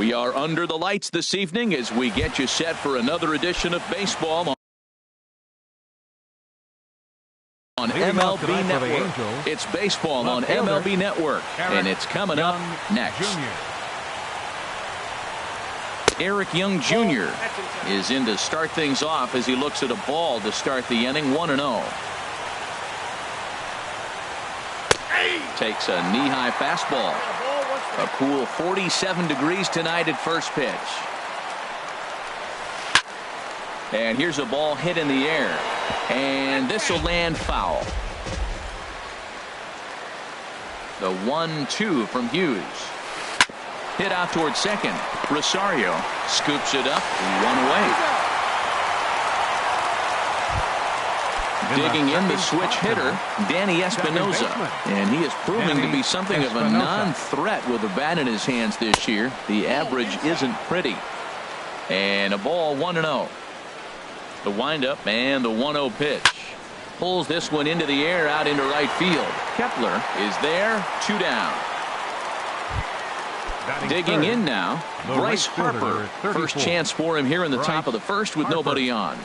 We are under the lights this evening as we get you set for another edition of baseball on MLB Network. It's baseball on MLB Network, and it's coming up next. Eric Young Jr. is in to start things off as he looks at a ball to start the inning, 1-0. Takes a knee-high fastball. A cool 47 degrees tonight at first pitch. And here's a ball hit in the air. And this will land foul. The 1-2 from Hughes. Hit out towards second. Rosario scoops it up, one away. Digging in the switch hitter, Danny Espinosa, and he is proving to be something of a non-threat with a bat in his hands this year. The average isn't pretty. And a ball, 1-0. The windup and the 1-0 pitch. Pulls this one into the air out into right field. Kepler is there, 2 down. Digging in now, Bryce Harper. First chance for him here in the top of the first with nobody on.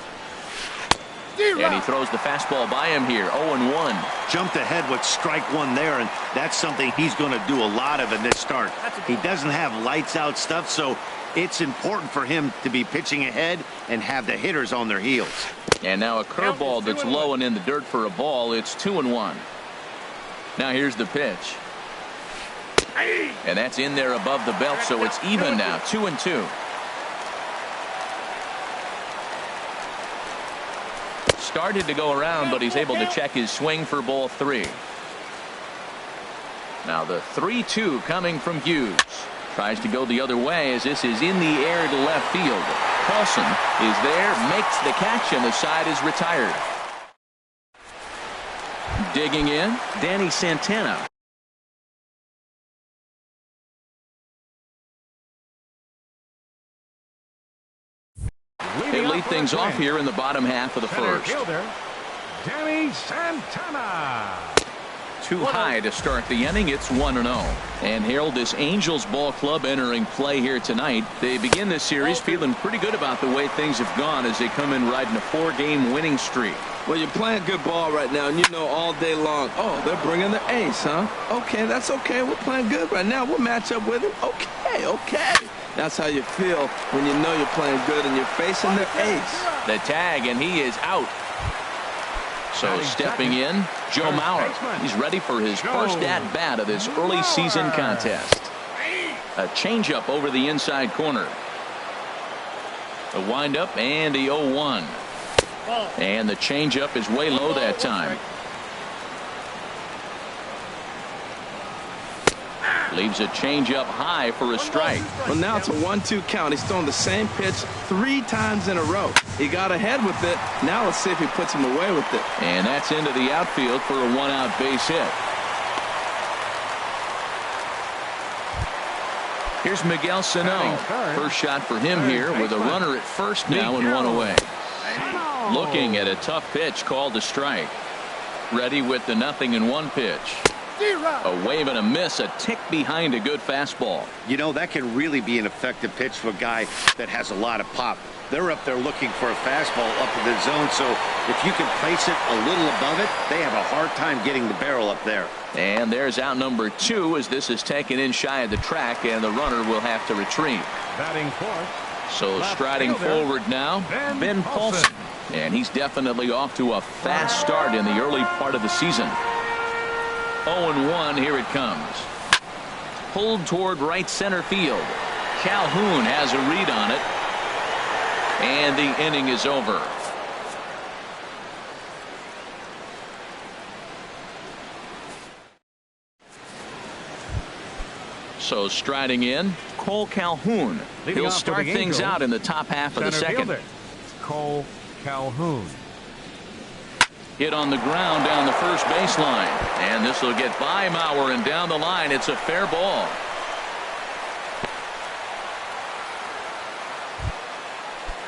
And he throws the fastball by him here, 0-1. Jumped ahead with strike one there, and that's something he's going to do a lot of in this start. He doesn't have lights out stuff, so it's important for him to be pitching ahead and have the hitters on their heels. And now a curveball that's low and in the dirt for a ball. It's 2-1. Now here's the pitch. And that's in there above the belt, so it's even now, 2-2. Started to go around, but he's able to check his swing for ball 3. Now the 3-2 coming from Hughes. Tries to go the other way as this is in the air to left field. Paulson is there, makes the catch, and the side is retired. Digging in, Danny Santana. They lead things off here in the bottom half of the first. Danny Santana. Too high to start the inning. It's 1-0. And Harold, this Angels ball club entering play here tonight. They begin this series feeling pretty good about the way things have gone as they come in riding a 4-game winning streak. Well, you're playing good ball right now, and you know all day long, oh, they're bringing the ace, huh? Okay, that's okay. We're playing good right now. We'll match up with them. Okay. That's how you feel when you know you're playing good and you're facing the ace. The tag, and he is out. So stepping in, Joe Mauer. He's ready for his first at-bat of this early season contest. A changeup over the inside corner. The windup and the 0-1. And the changeup is way low that time. Leaves a changeup high for a strike. Well, now it's a 1-2 count. He's thrown the same pitch 3 times in a row. He got ahead with it. Now let's see if he puts him away with it. And that's into the outfield for a 1-out base hit. Here's Miguel Sano. First shot for him here with a runner at first now and 1 away. Looking at a tough pitch called a strike. Ready with the 0-1 pitch. A wave and a miss, a tick behind a good fastball. You know, that can really be an effective pitch for a guy that has a lot of pop. They're up there looking for a fastball up in the zone, so if you can place it a little above it, they have a hard time getting the barrel up there. And there's out number 2 as this is taken in shy of the track, and the runner will have to retrieve. Batting fourth. So striding forward now, Ben Paulson. And he's definitely off to a fast start in the early part of the season. 0-1, here it comes. Pulled toward right center field. Calhoun has a read on it. And the inning is over. So striding in, Cole Calhoun. He'll start things out in the top half of the second. Cole Calhoun. Hit on the ground down the first baseline. And this will get by Mauer, and down the line it's a fair ball.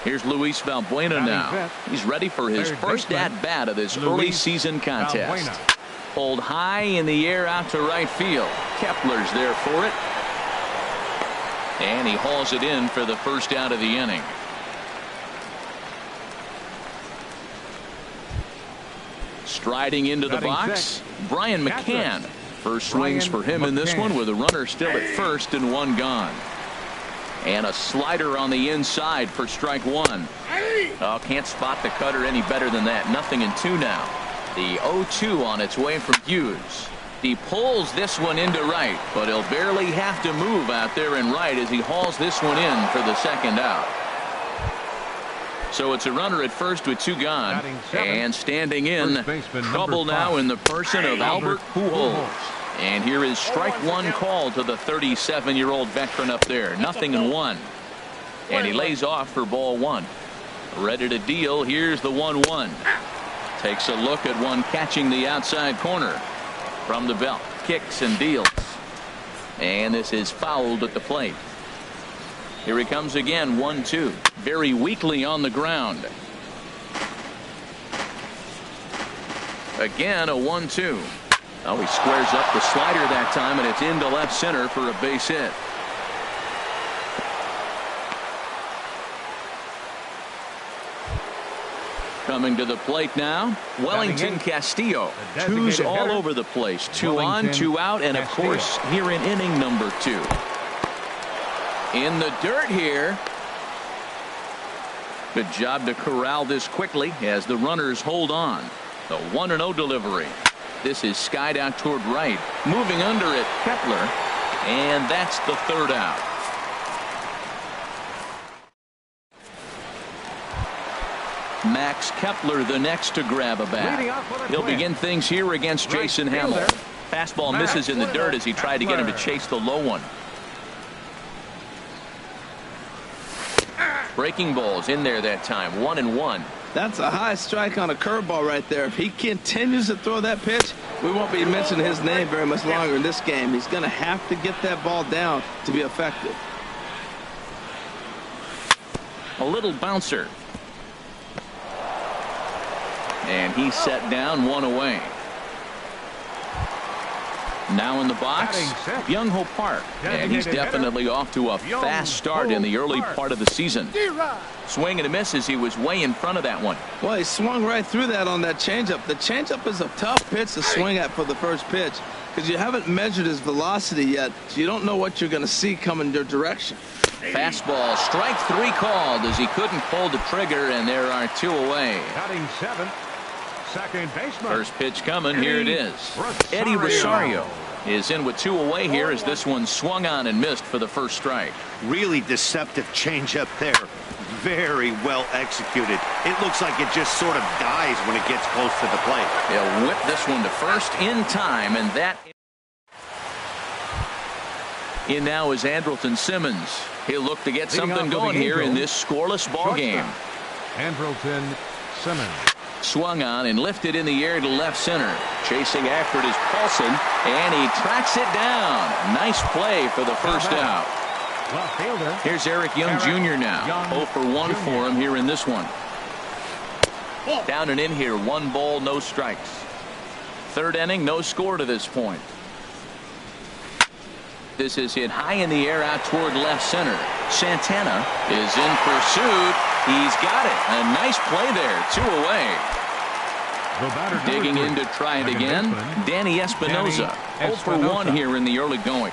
Here's Luis Valbuena now. He's ready for his first at-bat of this early season contest. Pulled high in the air out to right field. Kepler's there for it. And he hauls it in for the first out of the inning. Striding into the box, Brian McCann. First swings for him in this one with a runner still at first and one gone. And a slider on the inside for strike one. Oh, can't spot the cutter any better than that. 0-2 now. The 0-2 on its way from Hughes. He pulls this one into right, but he'll barely have to move out there in right as he hauls this one in for the second out. So it's a runner at first with two gone. And standing in, trouble now in the person of Albert Pujols. And here is strike one call to the 37-year-old veteran up there. 0-1. And he lays off for ball one. Ready to deal. Here's the 1-1. Takes a look at one catching the outside corner. From the belt. Kicks and deals. And this is fouled at the plate. Here he comes again. 1-2. Very weakly on the ground. Again a 1-2. Oh, he squares up the slider that time, and it's into left center for a base hit. Coming to the plate now, Wellington Castillo. Twos all over the place. 2 on, 2 out, and of course here in inning number 2. In the dirt here. Good job to corral this quickly as the runners hold on. The 1-0 delivery. This is skied out toward right. Moving under it, Kepler. And that's the third out. Max Kepler the next to grab a bat. He'll begin things here against Jason Hamill. Fastball misses in the dirt as he tried to get him to chase the low one. Breaking balls in there that time. 1-1. That's a high strike on a curveball right there. If he continues to throw that pitch, we won't be mentioning his name very much longer in this game. He's going to have to get that ball down to be effective. A little bouncer. And he's set down, one away. Now in the box, Byung-Ho Park. And he's definitely off to a fast start in the early part of the season. Swing and a miss as he was way in front of that one. Well, he swung right through that on that changeup. The changeup is a tough pitch to swing at for the first pitch because you haven't measured his velocity yet, so you don't know what you're going to see coming your direction. Fastball, strike 3 called as he couldn't pull the trigger, and there are 2 away. Batting 7th, second baseman. First pitch coming. Here it is. Eddie Rosario is in with 2 away here as this one swung on and missed for the first strike. Really deceptive changeup there. Very well executed. It looks like it just sort of dies when it gets close to the plate. They'll whip this one to first in time, and that in now is Andrelton Simmons. He'll look to get something going here in this scoreless ball game. Andrelton Simmons. Swung on and lifted in the air to left center. Chasing after it is Paulson, and he tracks it down. Nice play for the first out. Here's Eric Young Jr. now. 0 for 1 for him here in this one. Down and in here, 1 ball, no strikes. Third inning, no score to this point. This is hit high in the air out toward left center. Santana is in pursuit. He's got it. A nice play there. 2 away. Digging in to try it again. Danny Espinosa. 0 for 1 here in the early going.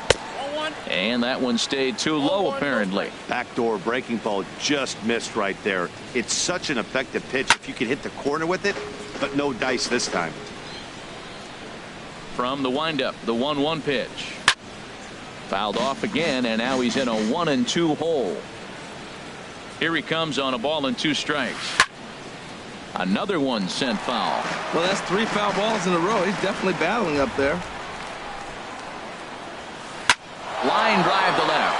And that one stayed too low apparently. Backdoor breaking ball just missed right there. It's such an effective pitch if you could hit the corner with it, but no dice this time. From the windup, the 1-1 pitch. Fouled off again, and now he's in a 1-2 hole. Here he comes on a ball and 2 strikes. Another one sent foul. Well, that's 3 foul balls in a row. He's definitely battling up there. Line drive to left.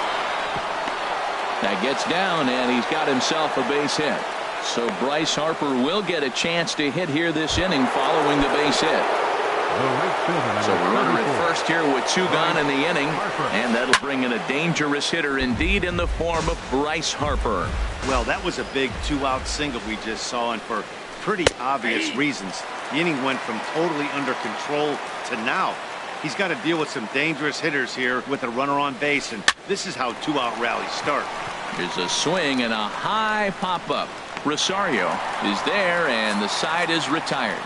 That gets down, and he's got himself a base hit. So Bryce Harper will get a chance to hit here this inning following the base hit. So the runner at first here with 2 gone in the inning, and that'll bring in a dangerous hitter indeed in the form of Bryce Harper. Well, that was a big 2-out single we just saw, and for pretty obvious reasons. The inning went from totally under control to now. He's got to deal with some dangerous hitters here with a runner on base, and This is how two-out rallies start. Here's a swing and a high pop-up. Rosario is there, and the side is retired.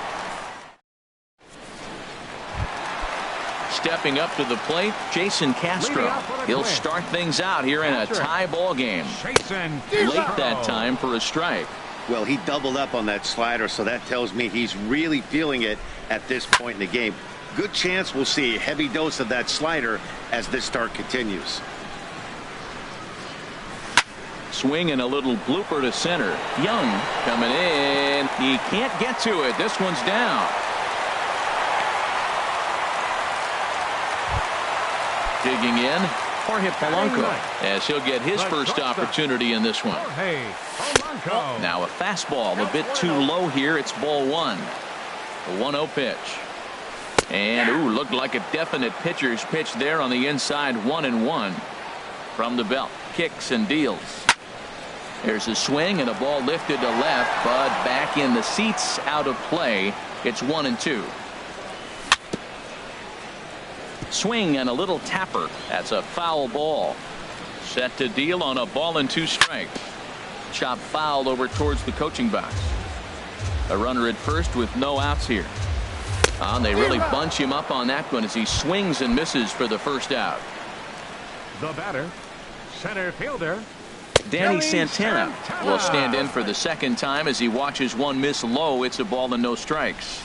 Stepping up to the plate, Jason Castro. He'll start things out here in a tie ball game. Late that time for a strike. Well, he doubled up on that slider, so that tells me he's really feeling it at this point in the game. Good chance we'll see a heavy dose of that slider as this start continues. Swing and a little blooper to center. Young coming in. He can't get to it. This one's down. Digging in, Jorge Polanco, as he'll get his first opportunity in this one. Now a fastball a bit too low here. It's ball one. A 1-0 pitch. And, ooh, looked like a definite pitcher's pitch there on the inside. 1-1 from the belt. Kicks and deals. There's a swing and a ball lifted to left, but back in the seats, out of play. It's 1-2. Swing and a little tapper. That's a foul ball. Set to deal on a ball and 2 strikes. Chop foul over towards the coaching box. A runner at first with no outs here. They really bunch him up on that one as he swings and misses for the first out. The batter, center fielder, Danny Santana will stand in for the second time as he watches one miss low. It's a ball and no strikes.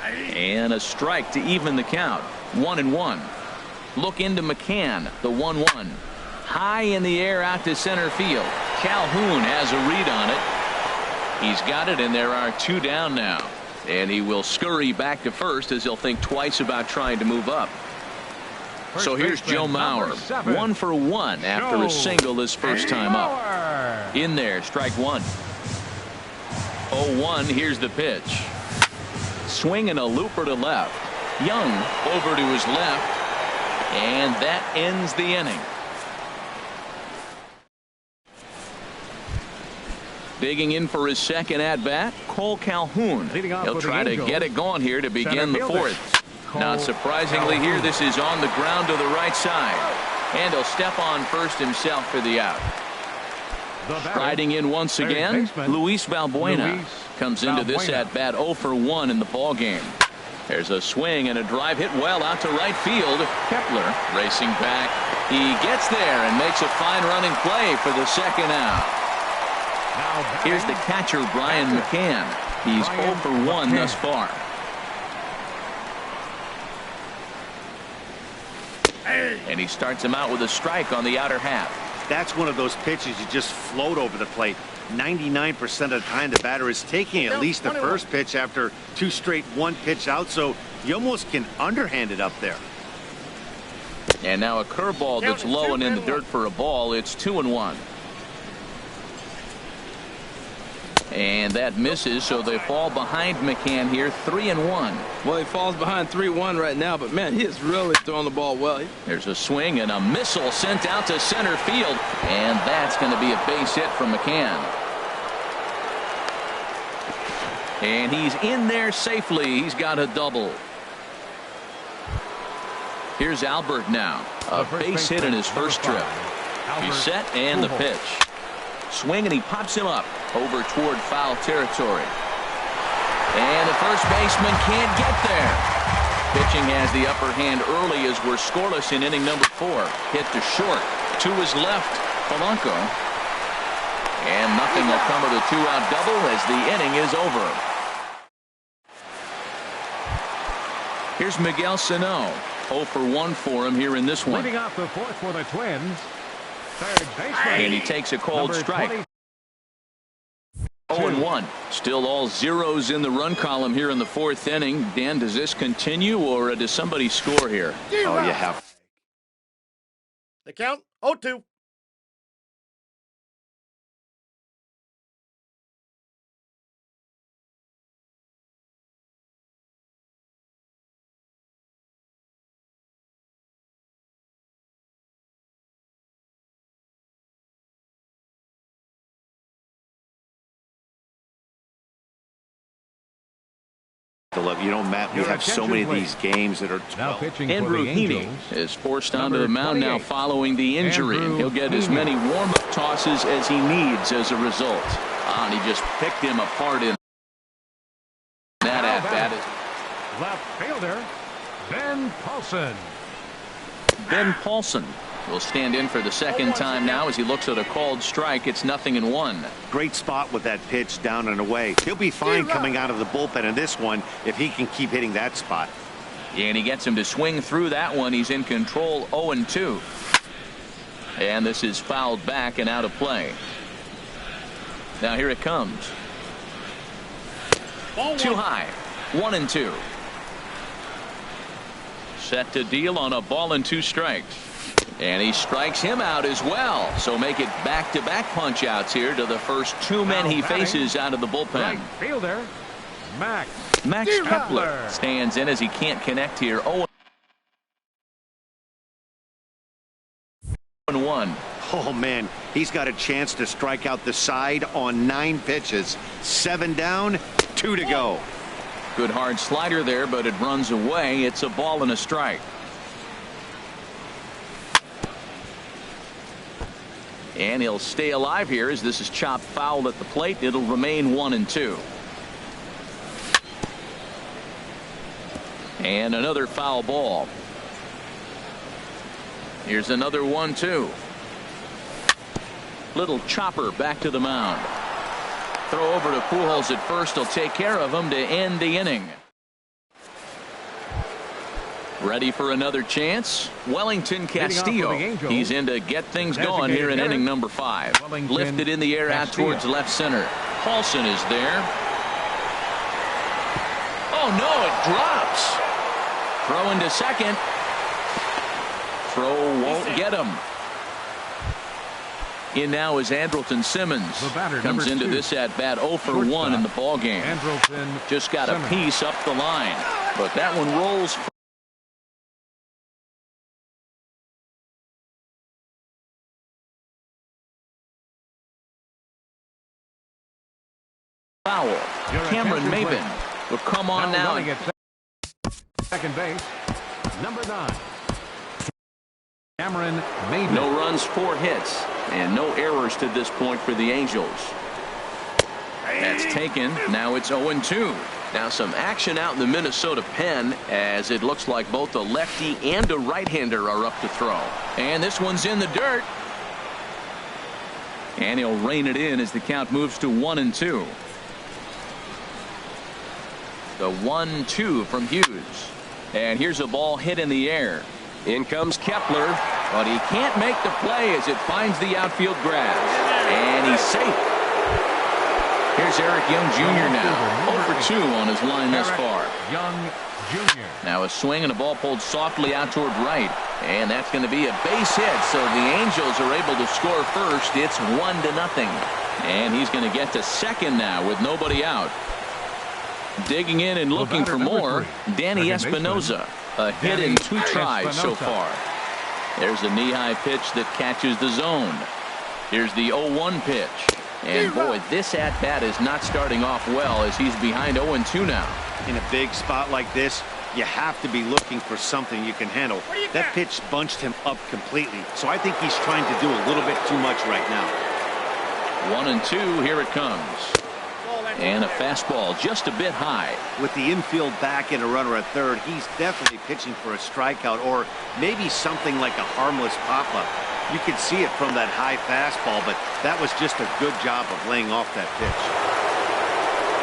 And a strike to even the count. 1-1. Look into McCann, the 1-1. High in the air out to center field. Calhoun has a read on it. He's got it, and there are 2 down now. And he will scurry back to first as he'll think twice about trying to move up. So here's Joe Mauer, 1 for 1 after a single his first time up. In there, strike 1. 0-1, here's the pitch. Swing and a looper to left. Young over to his left, and that ends the inning. Digging in for his second at-bat, Cole Calhoun. He'll try to get it going here to begin the fourth. Not surprisingly here, this is on the ground to the right side. And he'll step on first himself for the out. Riding in once again, Luis Valbuena comes into this at-bat 0 for 1 in the ballgame. There's a swing and a drive hit well out to right field. Kepler racing back. He gets there and makes a fine running play for the second out. Here's the catcher, Brian McCann. He's 0 for 1 thus far. And he starts him out with a strike on the outer half. That's one of those pitches you just float over the plate. 99% of the time the batter is taking at least the first pitch after 2 straight 1-pitch out, so you almost can underhand it up there. And now a curveball that's low and in the dirt for a ball. It's 2-1. And that misses, so they fall behind McCann here, 3-1. Well, he falls behind 3-1 right now, but man, he is really throwing the ball well. There's a swing and a missile sent out to center field, and that's going to be a base hit from McCann. And he's in there safely. He's got a double. Here's Albert now, a base hit in his first trip. He's set, and the pitch. Swing, and he pops him up over toward foul territory. And the first baseman can't get there. Pitching has the upper hand early as we're scoreless in inning number 4. Hit to short. To his left, Polanco. And nothing will come of the 2-out double as the inning is over. Here's Miguel Sano. 0 for 1 for him here in this one. Leading off the fourth for the Twins, third baseman. And he takes a cold strike. 0-1. Still all zeros in the run column here in the 4th inning. Dan, does this continue, or does somebody score here? Oh, you have. The count, 0-2. You know, Matt, we have so many of these games that are 12. Andrew Heaney is forced onto the mound now following the injury, and he'll get as many warm-up tosses as he needs as a result. And he just picked him apart in that at-bat. Left fielder, Ben Paulson. Ben Paulson will stand in for the second time now as he looks at a called strike. It's 0-1. Great spot with that pitch down and away. He'll be fine coming out of the bullpen in this one if he can keep hitting that spot. And he gets him to swing through that one. He's in control, 0-2. And this is fouled back and out of play. Now here it comes. Too high, 1-2. Set to deal on a ball and 2 strikes. And he strikes him out as well. So make it back-to-back punch-outs here to the first 2 men he faces out of the bullpen. Right fielder, Max Kepler stands in as he can't connect here. 0-1. Oh, man, he's got a chance to strike out the side on 9 pitches. 7 down, 2 to go. Good hard slider there, but it runs away. It's a ball and a strike. And he'll stay alive here as this is chopped foul at the plate. It'll remain 1-2. And another foul ball. Here's another 1-2. Little chopper back to the mound. Throw over to Pujols at first. He'll take care of him to end the inning. Ready for another chance? Wellington Castillo. He's in to get things going here in inning number 5. Lifted in the air out towards left center. Paulson is there. Oh no, it drops. Throw into second. Throw won't get him. In now is Andrelton Simmons. Comes into this at bat 0 for 1 in the ball game. Just got a piece up the line, but that one rolls. Foul. Cameron Maben will come on now. Second base, number 9. Cameron Maben. No runs, 4 hits, and no errors to this point for the Angels. That's taken. Now it's 0-2. Now some action out in the Minnesota pen as it looks like both a lefty and a right-hander are up to throw. And this one's in the dirt. And he'll rein it in as the count moves to 1-2. The 1-2 from Hughes. And here's a ball hit in the air. In comes Kepler, but he can't make the play as it finds the outfield grass. And he's safe. Here's Eric Young Jr. now. 0 for 2 on his line thus far. Young Jr. Now a swing and a ball pulled softly out toward right. And that's going to be a base hit. So the Angels are able to score first. It's 1-0. And he's going to get to second now with nobody out. Digging in and looking for more, Danny Espinosa. A hit in 2 tries so far. There's a knee-high pitch that catches the zone. Here's the 0-1 pitch. And boy, this at-bat is not starting off well as he's behind 0-2 now. In a big spot like this, you have to be looking for something you can handle. That pitch bunched him up completely, so I think he's trying to do a little bit too much right now. 1-2, here it comes. And a fastball just a bit high. With the infield back and a runner at third, he's definitely pitching for a strikeout or maybe something like a harmless pop-up. You can see it from that high fastball, but that was just a good job of laying off that pitch.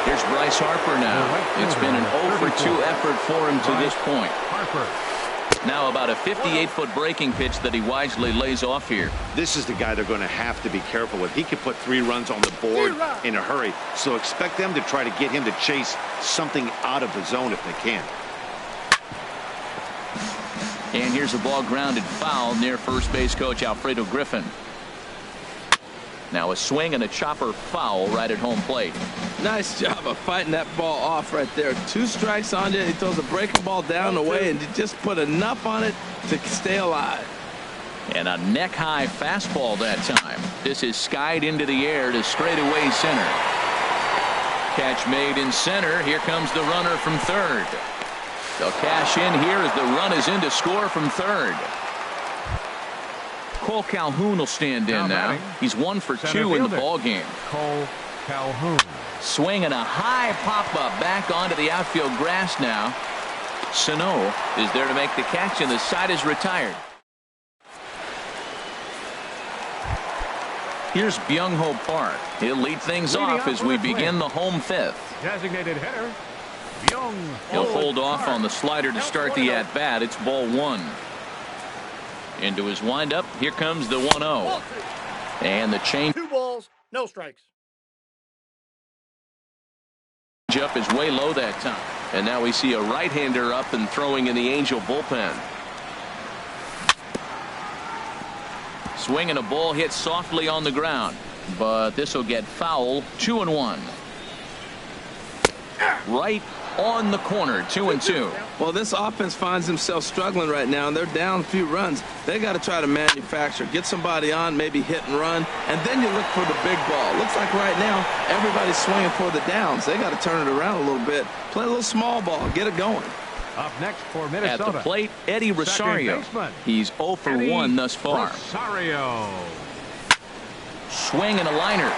Here's Bryce Harper now. It's been an 0 for 2 effort for him to this point. Now about a 58-foot breaking pitch that he wisely lays off here. This is the guy they're going to have to be careful with. He could put 3 runs on the board in a hurry, so expect them to try to get him to chase something out of the zone if they can. And here's a ball grounded foul near first base coach Alfredo Griffin. Now a swing and a chopper foul right at home plate. Nice job of fighting that ball off right there. 2 strikes on it. He throws a breaking ball down the way and just put enough on it to stay alive. And a neck-high fastball that time. This is skied into the air to straightaway center. Catch made in center. Here comes the runner from third. They'll cash in here as the run is in to score from third. Cole Calhoun will stand in now. He's 1 for 2 in the ball game. Cole Calhoun. Swinging a high pop-up back onto the outfield grass now. Sano is there to make the catch, and the side is retired. Here's Byung-ho Park. He'll lead things off as we begin the home fifth. Designated hitter, He'll hold off on the slider to start the at-bat. It's ball 1. Into his windup. Here comes the 1-0. And the change. 2 balls, no strikes. Up is way low that time. And now we see a right-hander up and throwing in the Angel bullpen. Swinging a ball hit softly on the ground. But this will get foul. 2-1. Right on the corner. 2-2. Well, this offense finds themselves struggling right now, and they're down a few runs. They got to try to manufacture, get somebody on, maybe hit and run, and then you look for the big ball. Looks like right now everybody's swinging for the downs. They got to turn it around a little bit, play a little small ball, get it going. Up next for Minnesota. At the plate, Eddie Rosario. He's 0 for 1 thus far. Rosario. Swing and a liner.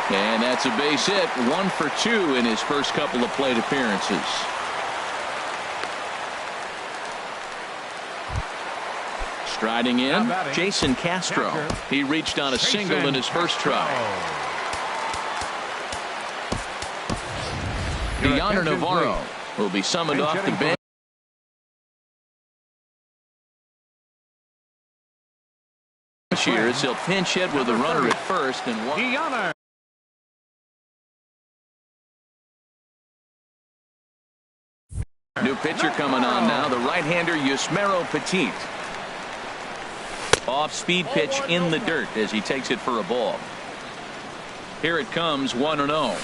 And that's a base hit. 1 for 2 in his first couple of plate appearances. Striding in, Jason Castro. He reached on a single in his first try. Deoner Navarro will be summoned off the bench. Here as he'll pinch hit with a runner at first and 1. New pitcher coming on now, the right-hander Yusmeiro Petit. Off-speed pitch in the dirt as he takes it for a ball. Here it comes, 1-0.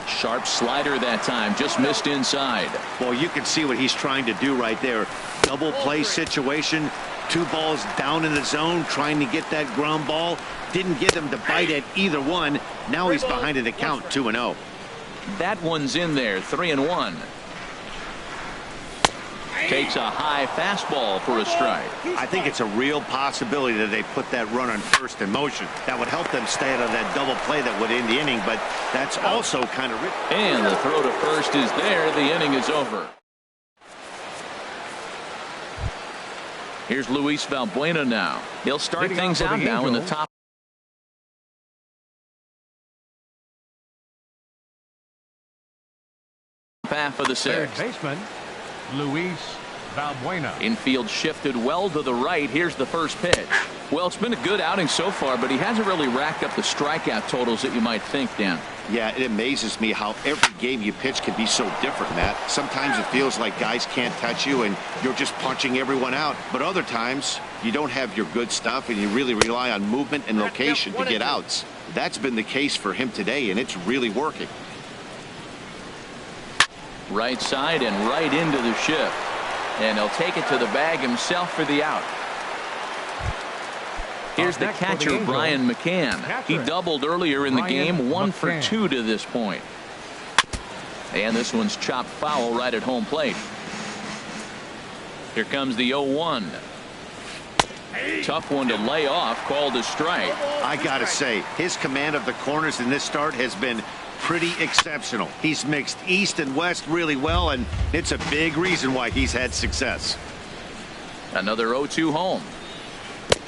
Sharp slider that time, just missed inside. Well, you can see what he's trying to do right there. Double play situation, 2 balls down in the zone, trying to get that ground ball. Didn't get him to bite at either one. Now he's behind in the count, 2-0. That one's in there, 3-1. Takes a high fastball for a strike. I think it's a real possibility that they put that run on first in motion. That would help them stay out of that double play that would end the inning, but that's also kind of risky. And the throw to first is there. The inning is over. Here's Luis Valbuena now. He'll start things out now in the top half of the sixth. Third baseman, Luis Valbuena. Infield shifted well to the right. Here's the first pitch. Well, it's been a good outing so far, but he hasn't really racked up the strikeout totals that you might think, Dan. Yeah, it amazes me how every game you pitch can be so different, Matt. Sometimes it feels like guys can't touch you and you're just punching everyone out. But other times you don't have your good stuff and you really rely on movement and location to get outs. That's been the case for him today, and it's really working. Right side and right into the shift. And he'll take it to the bag himself for the out. Here's the catcher, Brian McCann. He doubled earlier in the game, 1 for 2 to this point. And this one's chopped foul right at home plate. Here comes the 0-1. Tough one to lay off, called a strike. I gotta say, his command of the corners in this start has been pretty exceptional. He's mixed east and west really well, and it's a big reason why he's had success. Another 0-2 home.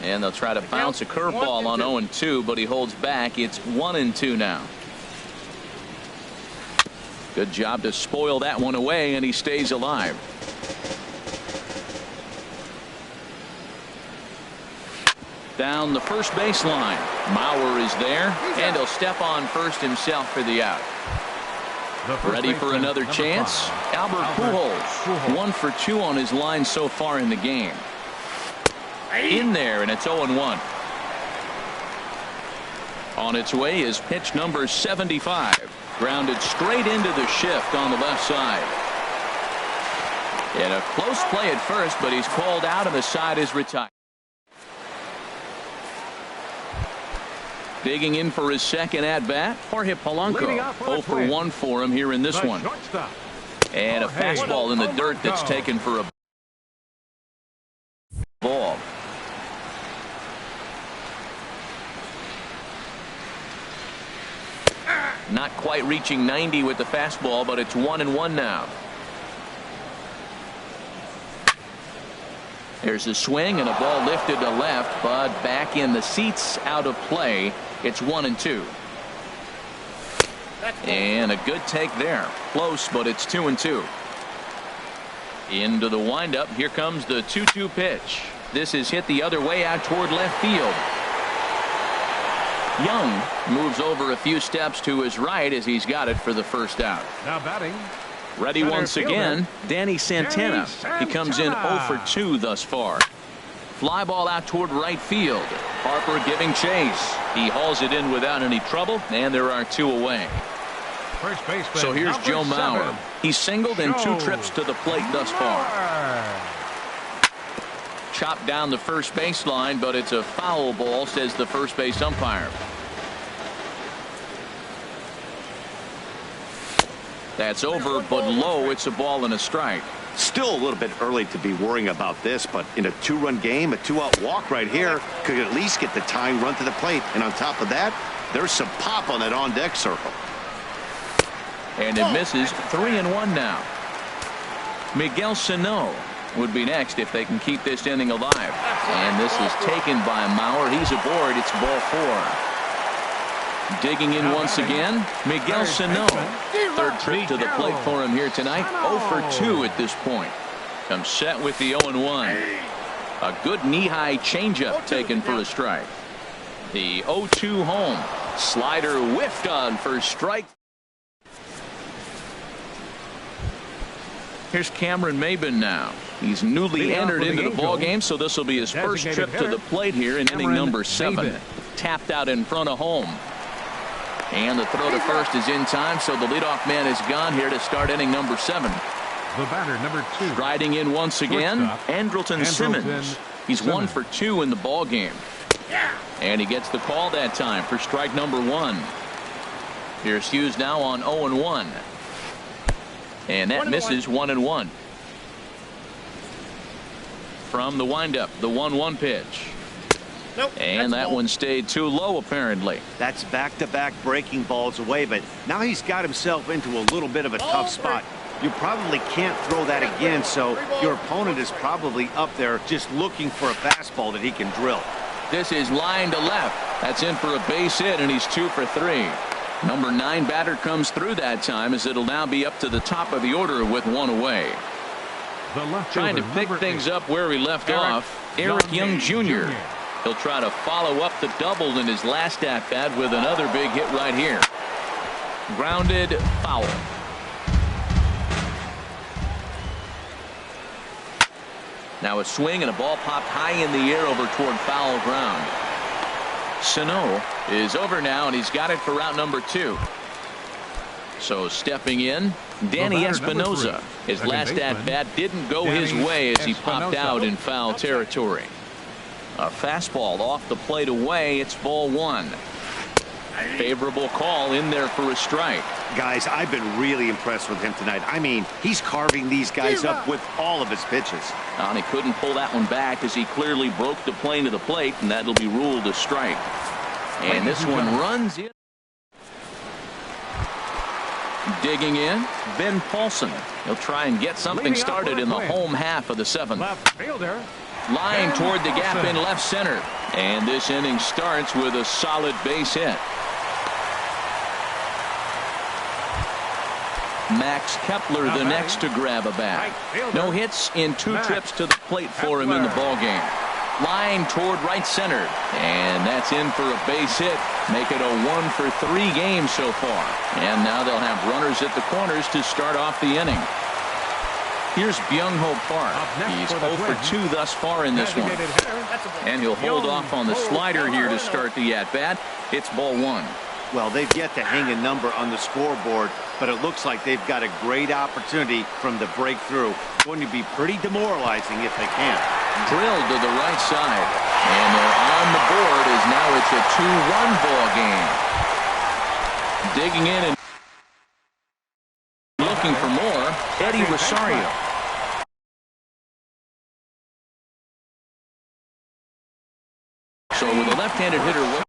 And they'll try to bounce a curveball on 0-2, but he holds back. It's 1-2 now. Good job to spoil that one away, and he stays alive. Down the first baseline. Mauer is there, and he'll step on first himself for the out. Ready for another chance? Albert Pujols. 1 for 2 on his line so far in the game. In there, and it's 0-1. On its way is pitch number 75. Grounded straight into the shift on the left side. And a close play at first, but he's called out and the side is retired. Digging in for his second at-bat, Jorge Polanco. 0 for 1 for him here in this one. And a fastball in the dirt that's taken for a ball. Not quite reaching 90 with the fastball, but it's 1-1 now. There's a swing and a ball lifted to left, but back in the seats, out of play. It's 1-2. And a good take there. Close, but it's 2-2. Into the windup. Here comes the 2-2 pitch. This is hit the other way out toward left field. Young moves over a few steps to his right as he's got it for the first out. Now batting. Ready once again, Danny Santana. He comes in 0 for 2 thus far. Fly ball out toward right field. Harper giving chase. He hauls it in without any trouble, and there are 2 away. First baseman, So here's Joe Mauer. 7. He's singled in 2 trips to the plate thus far. Chopped down the first baseline, but it's a foul ball, says the first base umpire. That's over, but low. It's a ball and a strike. Still a little bit early to be worrying about this, but in a 2-run game, a 2-out walk right here could at least get the tying run to the plate. And on top of that, there's some pop on that on-deck circle. And it misses. 3-1 now. Miguel Sano would be next if they can keep this inning alive. And this is taken by Mauer. He's aboard. It's ball 4. Digging in once again, Miguel Sano. Third trip to the plate for him here tonight. 0 for 2 at this point. Comes set with the 0-1. A good knee-high changeup taken for a strike. The 0-2 home. Slider whiffed on for strike. Here's Cameron Maybin now. He's newly entered into the ball game, so this will be his first trip to the plate here in inning number 7. Tapped out in front of home. And the throw to first is in time, so the leadoff man is gone here to start inning number 7. The batter, number 2. Riding in once again, Andrelton Simmons. He's 1 for 2 in the ball game. And he gets the call that time for strike number 1. Here's Hughes now on 0-1. And that misses. 1-1. From the windup, the 1-1 pitch. Nope, and that one stayed too low, apparently. That's back-to-back breaking balls away, but now he's got himself into a little bit of a tough spot. You probably can't throw that again, so your opponent is probably up there just looking for a fastball that he can drill. This is line to left. That's in for a base hit, and he's 2 for 3. Number 9 batter comes through that time, as it'll now be up to the top of the order with 1 away. Trying to pick things up where he left off, Eric Young Jr. He'll try to follow up the double in his last at-bat with another big hit right here. Grounded, foul. Now a swing and a ball popped high in the air over toward foul ground. Sano is over now, and he's got it for route number 2. So stepping in, Danny Espinosa. His last at-bat didn't go his way as he popped out in foul territory. A fastball off the plate away. It's ball 1. Favorable call in there for a strike. Guys, I've been really impressed with him tonight. I mean, he's carving these guys up with all of his pitches. And he couldn't pull that one back as he clearly broke the plane to the plate, and that'll be ruled a strike. And this one runs in. Digging in, Ben Paulson. He'll try and get something started in the home half of the 7th. Left fielder. Line toward the gap in left center. And this inning starts with a solid base hit. Max Kepler the next to grab a bat. No hits in 2 trips to the plate for him in the ball game. Line toward right center. And that's in for a base hit. Make it a 1 for 3 game so far. And now they'll have runners at the corners to start off the inning. Here's Byung-Ho Park. He's 0 for 2 thus far in this one. And he'll hold off on the slider here to start the at-bat. It's ball 1. Well, they've yet to hang a number on the scoreboard, but it looks like they've got a great opportunity from the breakthrough. Going to be pretty demoralizing if they can. Drilled to the right side. And they're on the board as now it's a 2-1 ball game. Digging in and looking for more, Eddie Rosario. So with a left-handed hitter.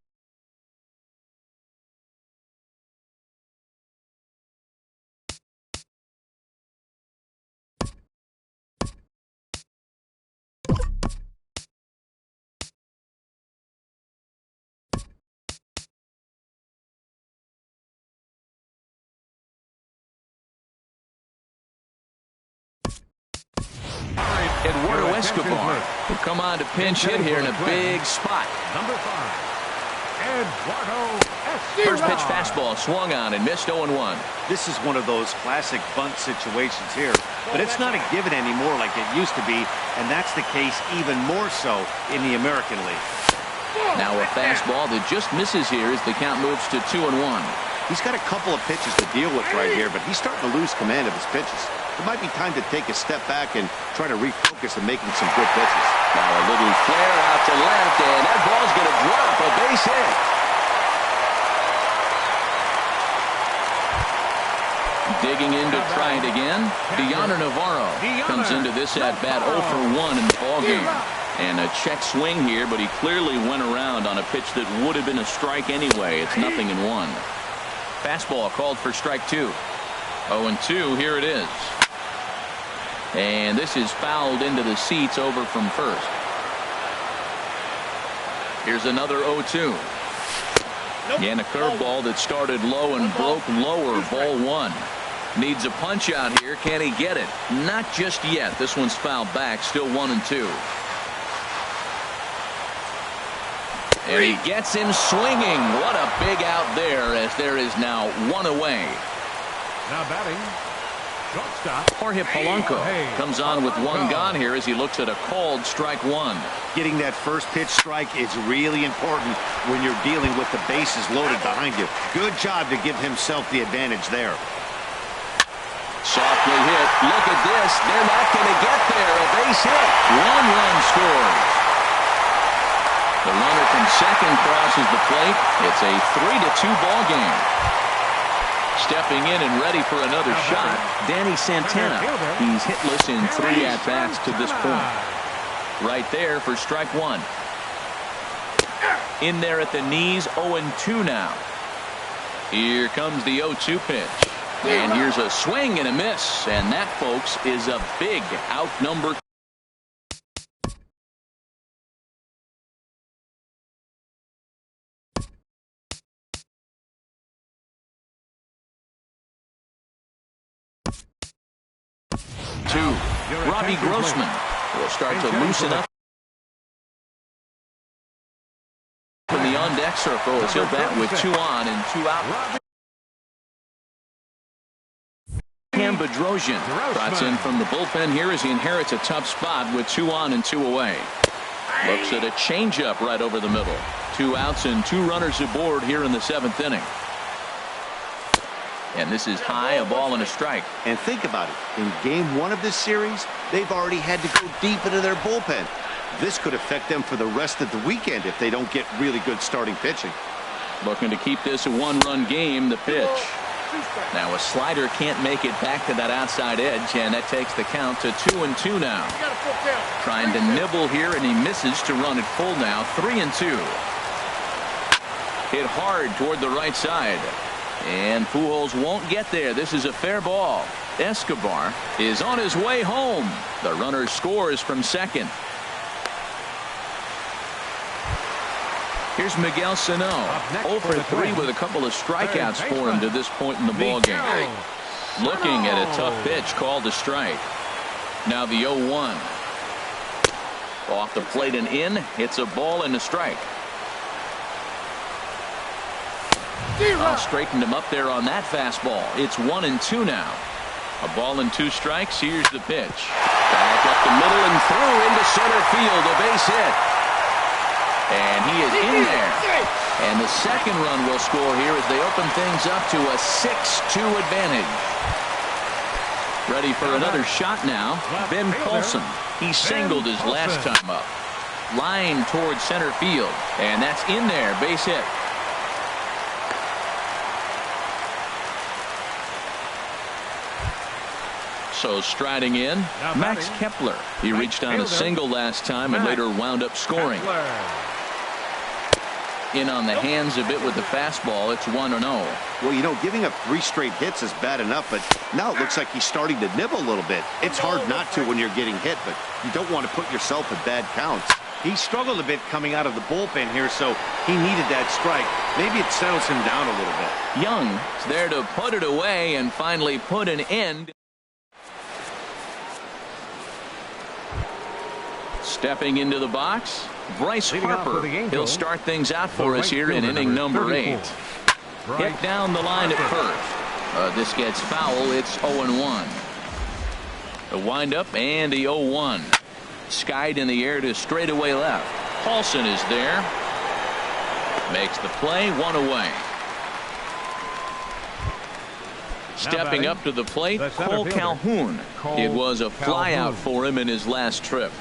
Eduardo Escobar will come on to pinch hit here in a big spot. Number 5, Eduardo Escobar. First pitch fastball swung on and missed 0-1. This is one of those classic bunt situations here, but it's not a given anymore like it used to be, and that's the case even more so in the American League. Now a fastball that just misses here as the count moves to 2-1. He's got a couple of pitches to deal with right here, but he's starting to lose command of his pitches. It might be time to take a step back and try to refocus on making some good pitches. Now a little flare out to left, and that ball's going to drop a base hit. Digging in to try it again. Deoner Navarro comes into this at-bat 0 for 1 in the ballgame. And a check swing here, but he clearly went around on a pitch that would have been a strike anyway. It's 0-1. Fastball called for strike 2. 0-2, here it is. And this is fouled into the seats over from first. Here's another 0-2. And a curveball that started low and broke lower, ball 1. Needs a punch out here. Can he get it? Not just yet. This one's fouled back, still 1-2. And he gets him swinging. What a big out there, as there is now 1 away. Now batting, shortstop. Jorge Polanco comes on with 1 gone here as he looks at a called strike 1. Getting that first pitch strike is really important when you're dealing with the bases loaded behind you. Good job to give himself the advantage there. Softly hit. Look at this. They're not going to get there. A base hit. 1 run scores. The runner from second crosses the plate. It's a 3-2 ball game. Stepping in and ready for another shot, Danny Santana. He's hitless in 3 at-bats to this point. Right there for strike 1. In there at the knees, 0-2 now. Here comes the 0-2 pitch. And here's a swing and a miss. And that, folks, is a big out number. Robbie Grossman will start to loosen up in the on-deck circle as he'll bat with 2 on and 2 out. Cam Bedrosian trots in from the bullpen here as he inherits a tough spot with 2 on and 2 away. Looks at a changeup right over the middle. 2 outs and 2 runners aboard here in the 7th inning. And this is high, a ball and a strike. And think about it. In game 1 of this series, they've already had to go deep into their bullpen. This could affect them for the rest of the weekend if they don't get really good starting pitching. Looking to keep this a 1-run game, the pitch. Now a slider can't make it back to that outside edge, and that takes the count to 2-2 now. Trying to nibble here, and he misses to run it full now. 3-2. Hit hard toward the right side. And Pujols won't get there. This is a fair ball. Escobar is on his way home. The runner scores from second. Here's Miguel Sano. 0 for 3 with a couple of strikeouts for him to this point in the ballgame. Looking at a tough pitch called a strike. Now the 0-1. Off the plate and in. It's a ball and a strike. Straightened him up there on that fastball. It's 1-2 now. A ball and 2 strikes. Here's the pitch. Back up the middle and through into center field. A base hit. And he is in there. And the second run will score here as they open things up to a 6-2 advantage. Ready for another shot now. Ben Paulson. He singled his last time up. Line towards center field. And that's in there. Base hit. So striding in, Max Kepler. He reached on a single last time and later wound up scoring. In on the hands a bit with the fastball. It's 1-0. Well, you know, giving up 3 straight hits is bad enough, but now it looks like he's starting to nibble a little bit. It's hard not to when you're getting hit, but you don't want to put yourself in bad counts. He struggled a bit coming out of the bullpen here, so he needed that strike. Maybe it settles him down a little bit. Young is there to put it away and finally put an end. Stepping into the box, Bryce Harper. He'll start things out for us here in inning number 8. Hit down the line at first. This gets foul. It's 0-1. The windup and the 0-1. Skied in the air to straightaway left. Paulson is there. Makes the play. 1 away. Stepping up to the plate, Cole Calhoun. It was a flyout for him in his last trip.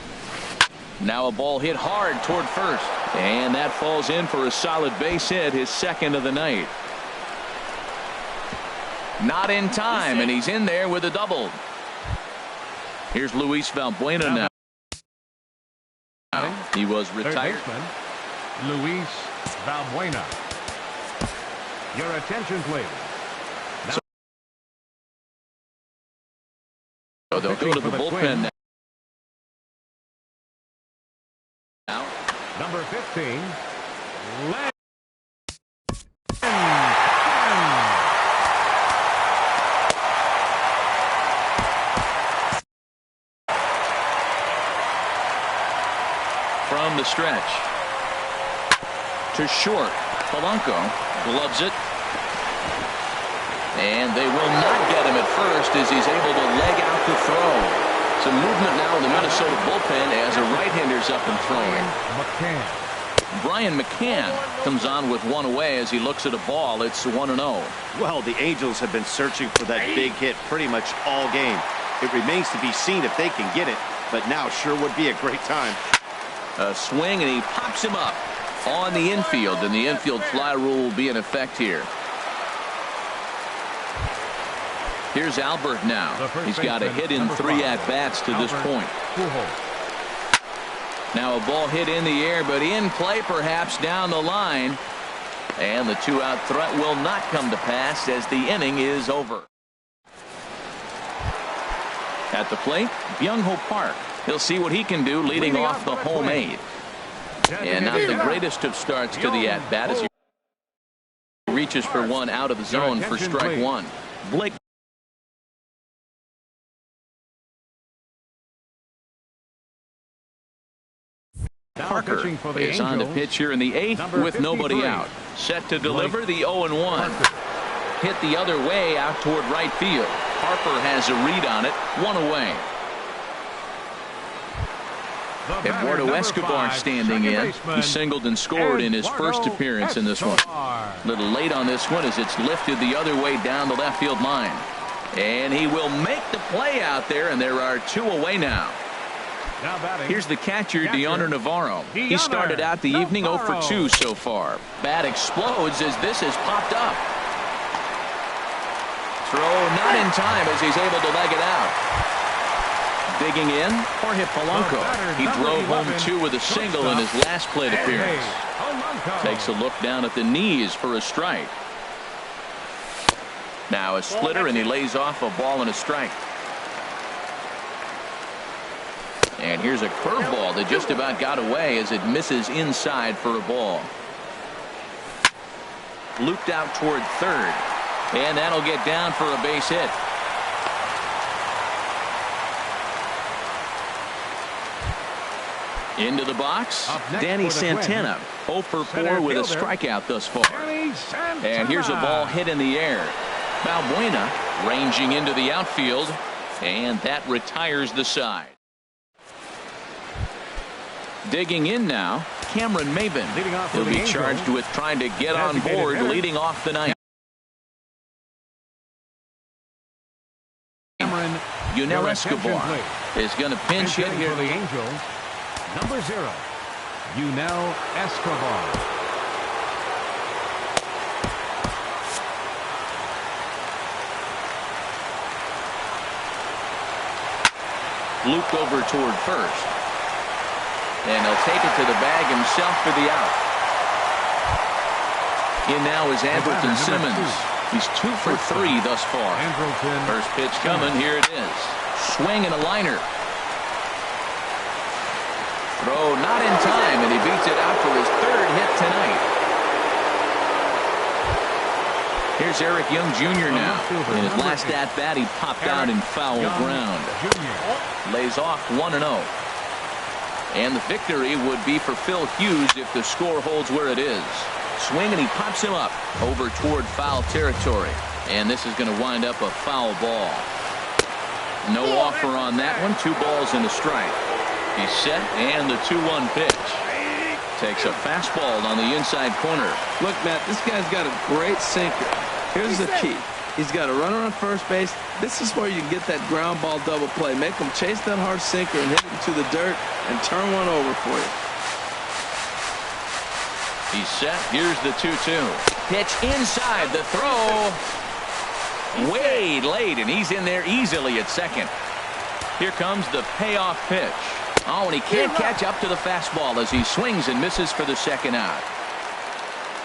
Now a ball hit hard toward first. And that falls in for a solid base hit, his second of the night. Not in time, and he's in there with a double. Here's Luis Valbuena now. He was retired. Luis Valbuena. Your attention, please. So they'll go to the bullpen now. Number 15. From the stretch to short. Polanco gloves it. And they will not get him at first as he's able to leg out the throw. Some movement now in the Minnesota bullpen as a right-hander's up and throwing. Brian McCann comes on with 1 away as he looks at a ball. It's 1-0. Well, the Angels have been searching for that big hit pretty much all game. It remains to be seen if they can get it, but now sure would be a great time. A swing, and he pops him up on the infield, and the infield fly rule will be in effect here. Here's Albert now. He's got a hit in 3 at-bats to this point. Now a ball hit in the air, but in play perhaps down the line. And the 2-out threat will not come to pass as the inning is over. At the plate, Byung-Ho Park. He'll see what he can do leading off the home 8. And not the greatest of starts to the at-bat as he reaches for one out of the zone for strike 1. Blake Parker is on the pitch here in the 8th with nobody out. Set to deliver the 0-1. Hit the other way out toward right field. Harper has a read on it. 1 away. Eduardo Escobar standing in. He singled and scored in his first appearance in this one. A little late on this one as it's lifted the other way down the left field line. And he will make the play out there, and there are 2 away now. Here's the catcher, Deoner Navarro. He started out the evening 0 for 2 so far. Bat explodes as this has popped up. Throw not in time as he's able to leg it out. Digging in, Jorge Polanco. He drove home 2 with a single in his last plate appearance. Takes a look down at the knees for a strike. Now a splitter, and he lays off a ball and a strike. And here's a curveball that just about got away as it misses inside for a ball. Looped out toward third. And that'll get down for a base hit. Into the box, Danny Santana. 0 for 4 with a strikeout thus far. And here's a ball hit in the air. Valbuena ranging into the outfield. And that retires the side. Digging in now, Cameron Maybin. He'll be charged with trying to get on board leading off the ninth. Cameron Yunel Escobar is going to pinch hit here. For the Angels, number 0, Yunel Escobar. Looped over toward first. And he'll take it to the bag himself for the out. In now is Andrelton Simmons. He's 2 for 3 thus far. First pitch coming. Here it is. Swing and a liner. Throw not in time, and he beats it out for his 3rd hit tonight. Here's Eric Young Jr. now. In his last at-bat, he popped out in foul ground. Lays off 1-0. And the victory would be for Phil Hughes if the score holds where it is. Swing, and he pops him up over toward foul territory. And this is going to wind up a foul ball. No offer on that one. 2 balls and a strike. He's set, and the 2-1 pitch. Takes a fastball on the inside corner. Look, Matt, this guy's got a great sinker. Here's the key. He's got a runner on first base. This is where you can get that ground ball double play. Make him chase that hard sinker and hit it into the dirt and turn one over for you. He's set. Here's the 2-2. Pitch inside. The throw. Way late, and he's in there easily at second. Here comes the payoff pitch. Oh, and he can't catch up to the fastball as he swings and misses for the 2nd out.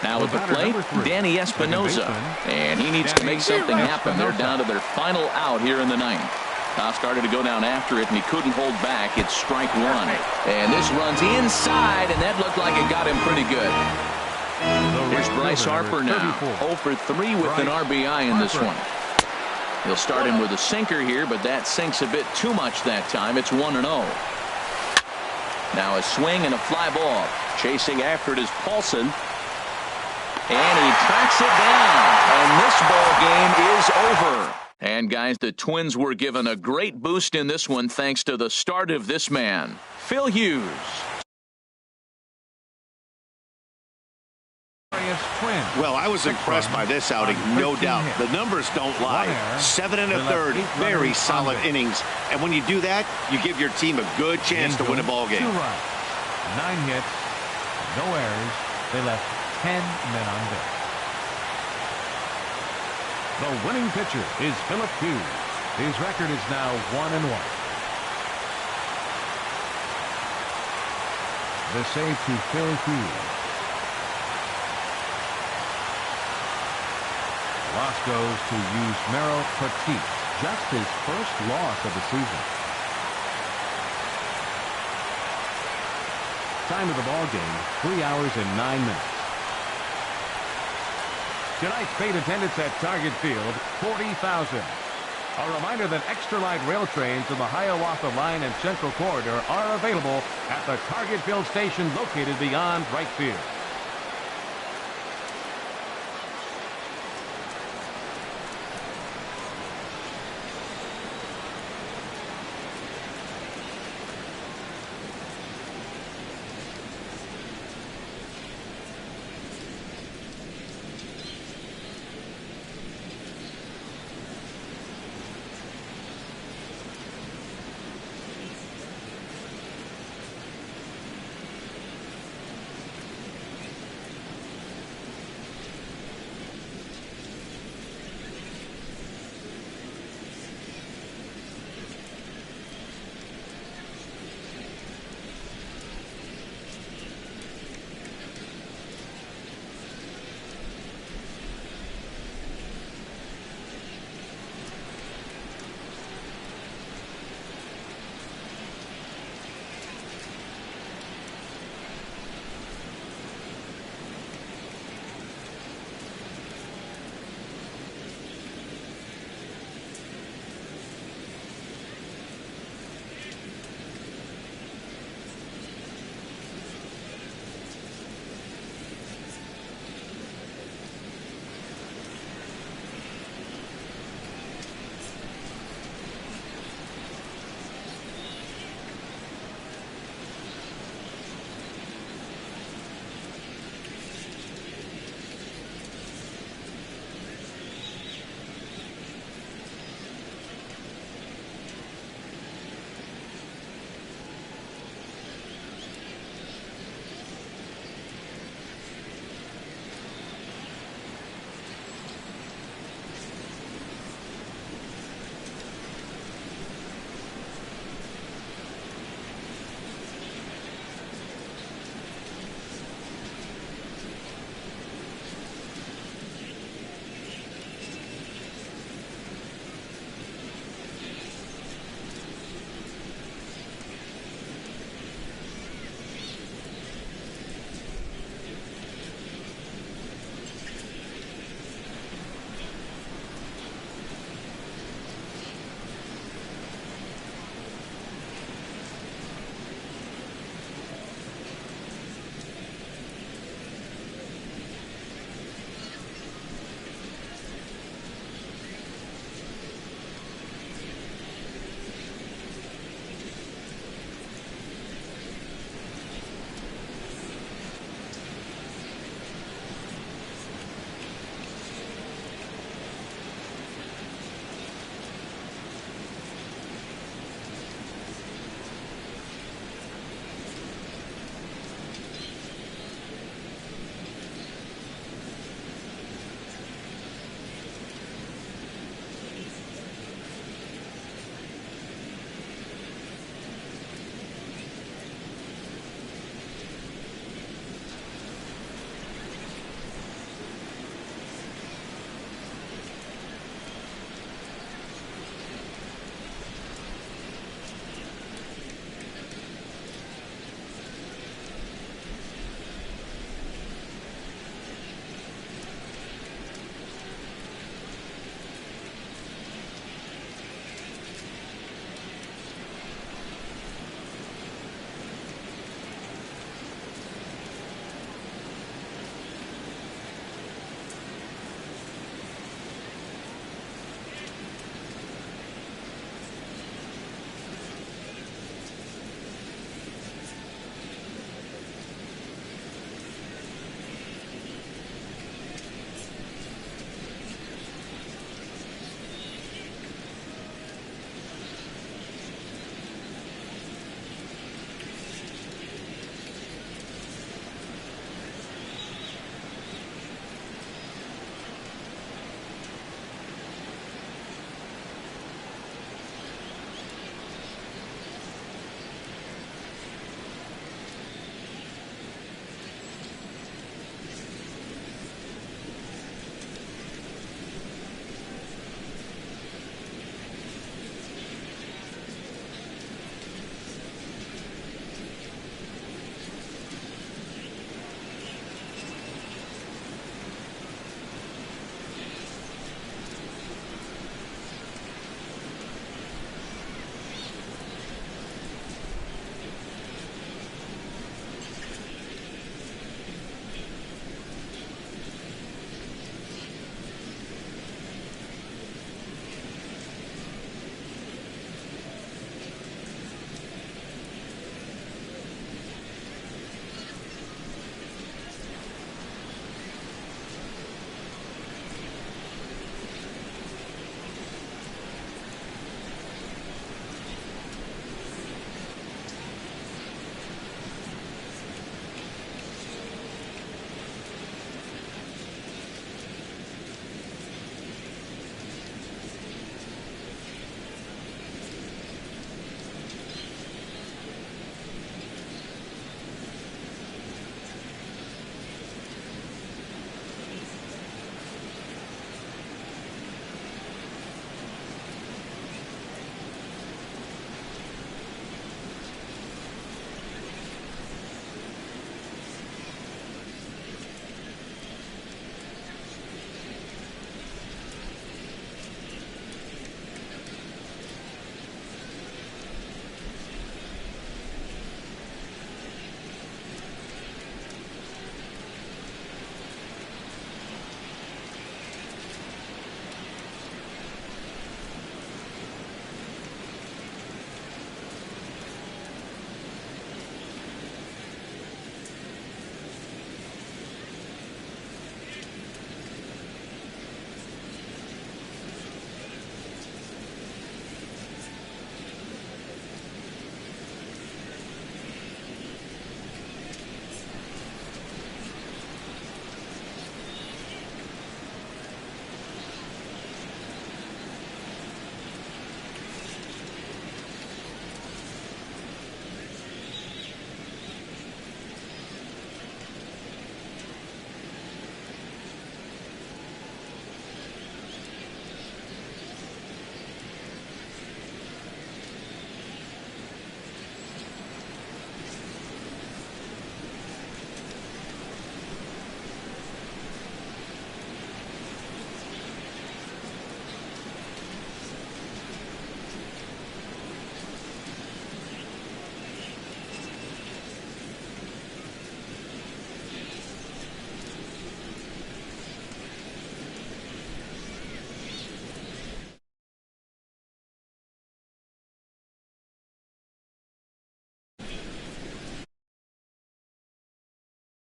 Now at the plate, Danny Espinosa. And he needs to make something happen. They're down to their final out here in the 9th. Now started to go down after it, and he couldn't hold back. It's strike 1. And this runs inside, and that looked like it got him pretty good. Here's Bryce Harper now. 0 for 3 with an RBI in this one. He'll start him with a sinker here, but that sinks a bit too much that time. It's 1-0. Now a swing and a fly ball. Chasing after it is Paulson. And he tracks it down. And this ball game is over. And guys, the Twins were given a great boost in this one thanks to the start of this man, Phil Hughes. Well, I was impressed by this outing, no doubt. The numbers don't lie. 7 1/3, very solid innings. And when you do that, you give your team a good chance to win a ball game. 2 runs, 9 hits, no errors. They left 10 men on base. The winning pitcher is Philip Hughes. His record is now 1-1. The save to Phil Hughes. Loss goes to Yusmeiro Petit. Just his first loss of the season. Time of the ball game, 3 hours and 9 minutes. Tonight's paid attendance at Target Field, 40,000. A reminder that extra light rail trains in the Hiawatha Line and Central Corridor are available at the Target Field station located beyond right field.